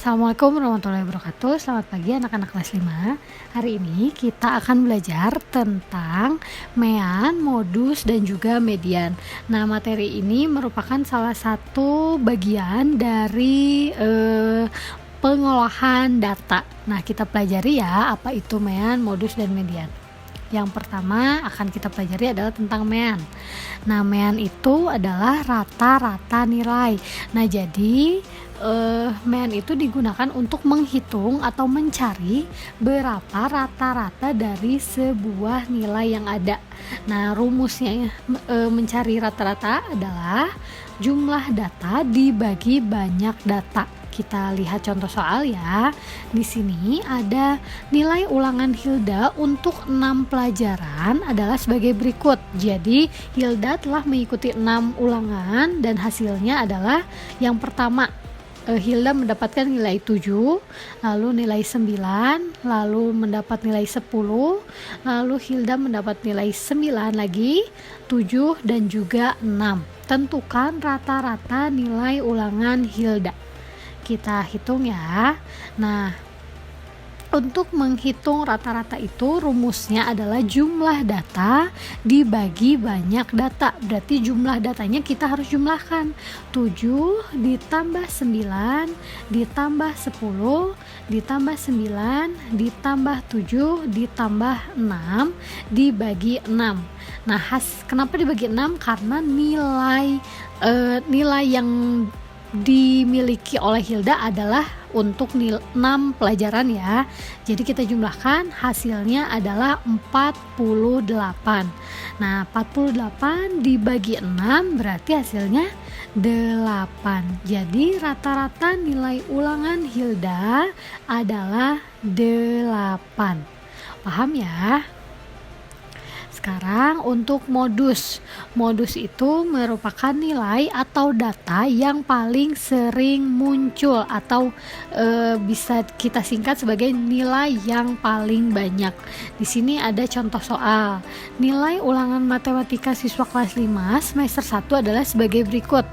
Assalamualaikum warahmatullahi wabarakatuh. Selamat pagi anak-anak kelas 5. Hari ini kita akan belajar tentang mean, modus, dan juga median. Nah, materi ini merupakan salah satu bagian dari pengolahan data. Nah, kita pelajari ya apa itu mean, modus, dan median. Yang pertama akan kita pelajari adalah tentang mean. Nah, mean itu adalah rata-rata nilai. Nah, jadi mean itu digunakan untuk menghitung atau mencari berapa rata-rata dari sebuah nilai yang ada. Nah, rumusnya mencari rata-rata adalah jumlah data dibagi banyak data. Kita lihat contoh soal ya. Di sini ada nilai ulangan Hilda untuk 6 pelajaran adalah sebagai berikut. Jadi Hilda telah mengikuti 6 ulangan dan hasilnya adalah yang pertama, Hilda mendapatkan nilai 7, lalu nilai 9, lalu mendapat nilai 10, lalu Hilda mendapat nilai 9 lagi, 7 dan juga 6. Tentukan rata-rata nilai ulangan Hilda. Kita hitung ya. Nah, untuk menghitung rata-rata itu rumusnya adalah jumlah data dibagi banyak data. Berarti jumlah datanya kita harus jumlahkan. 7 ditambah 9 ditambah 10 ditambah 9 ditambah 7 ditambah 6 dibagi 6. Nah, kenapa dibagi 6? Karena nilai yang dimiliki oleh Hilda adalah untuk 6 pelajaran ya. Jadi kita jumlahkan, hasilnya adalah 48. Nah, 48 dibagi 6 berarti hasilnya 8. Jadi rata-rata nilai ulangan Hilda adalah 8. Paham ya? Sekarang untuk modus. Modus itu merupakan nilai atau data yang paling sering muncul atau bisa kita singkat sebagai nilai yang paling banyak. Di sini ada contoh soal. Nilai ulangan matematika siswa kelas 5 semester 1 adalah sebagai berikut.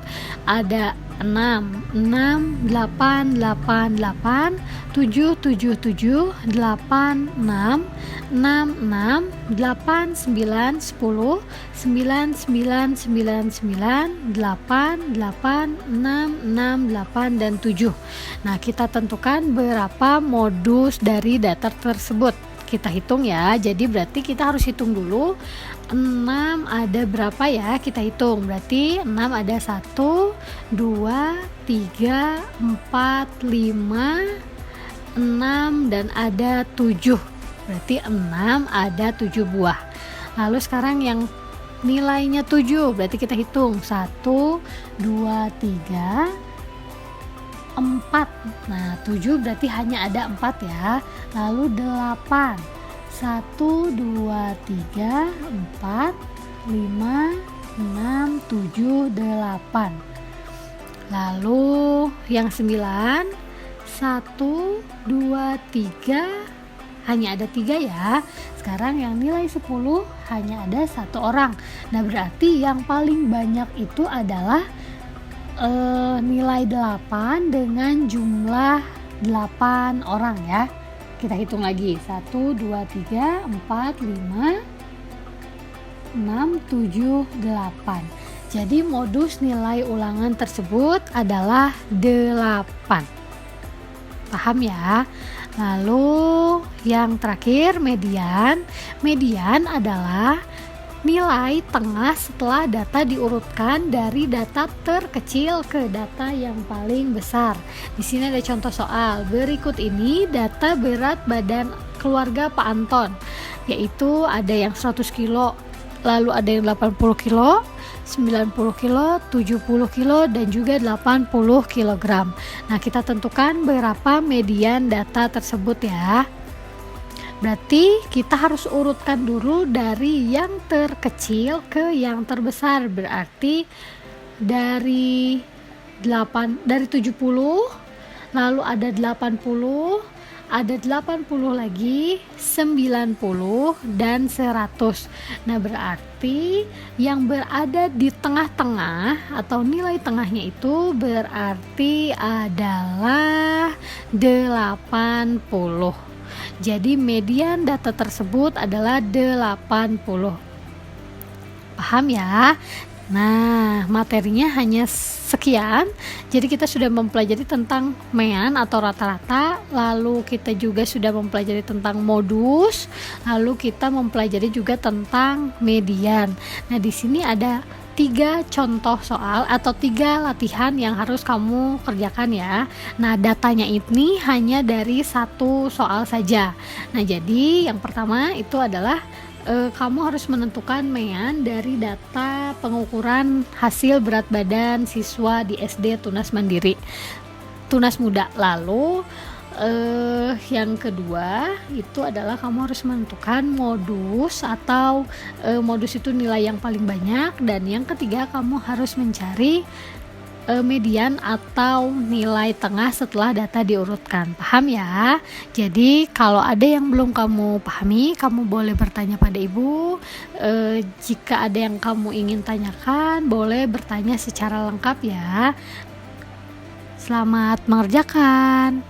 Ada 6, 8, 8, 8, 7, 7, 7, 8, 6, 6, 8, 9, 10, 9, 9, 9, 9, 8, 8, 6, 6, 8, dan 7. Nah, kita tentukan berapa modus dari data tersebut. Kita hitung ya, jadi berarti kita harus hitung dulu 6 ada berapa ya, kita hitung. Berarti 6 ada 1, 2, 3, 4, 5, 6 dan ada 7. Berarti 6 ada 7 buah. Lalu sekarang yang nilainya 7, berarti kita hitung 1, 2, 3, 4. Nah, 7 berarti hanya ada 4 ya. Lalu 8. 1, 2, 3, 4, 5, 6, 7, 8. Lalu yang 9. 1, 2, 3, hanya ada 3 ya. Sekarang yang nilai 10 hanya ada 1 orang. Nah, berarti yang paling banyak itu adalah nilai 8 dengan jumlah 8 orang ya. Kita hitung lagi. 1, 2, 3, 4, 5, 6, 7, 8. Jadi modus nilai ulangan tersebut adalah 8. Paham ya? Lalu yang terakhir median. Median adalah nilai tengah setelah data diurutkan dari data terkecil ke data yang paling besar. Di sini ada contoh soal. Berikut ini data berat badan keluarga Pak Anton, yaitu ada yang 100 kilo, lalu ada yang 80 kilo, 90 kilo, 70 kilo, dan juga 80 kilogram. Nah, kita tentukan berapa median data tersebut ya. Berarti kita harus urutkan dulu dari yang terkecil ke yang terbesar. Berarti dari 70, lalu ada 80, ada 80 lagi, 90 dan 100. Nah, berarti yang berada di tengah-tengah atau nilai tengahnya itu berarti adalah 80. Jadi median data tersebut adalah 80. Paham ya? Nah, materinya hanya sekian. Jadi kita sudah mempelajari tentang mean atau rata-rata, lalu kita juga sudah mempelajari tentang modus, lalu kita mempelajari juga tentang median. Nah, di sini ada 3 contoh soal atau 3 latihan yang harus kamu kerjakan ya. Nah, datanya ini hanya dari 1 soal saja. Nah, jadi yang pertama itu adalah kamu harus menentukan mean dari data pengukuran hasil berat badan siswa di SD Tunas Mandiri, Tunas Muda. Lalu yang kedua itu adalah kamu harus menentukan modus atau modus itu nilai yang paling banyak, dan yang ketiga kamu harus mencari median atau nilai tengah setelah data diurutkan. Paham ya? Jadi kalau ada yang belum kamu pahami, kamu boleh bertanya pada ibu. Jika ada yang kamu ingin tanyakan, boleh bertanya secara lengkap ya. Selamat mengerjakan.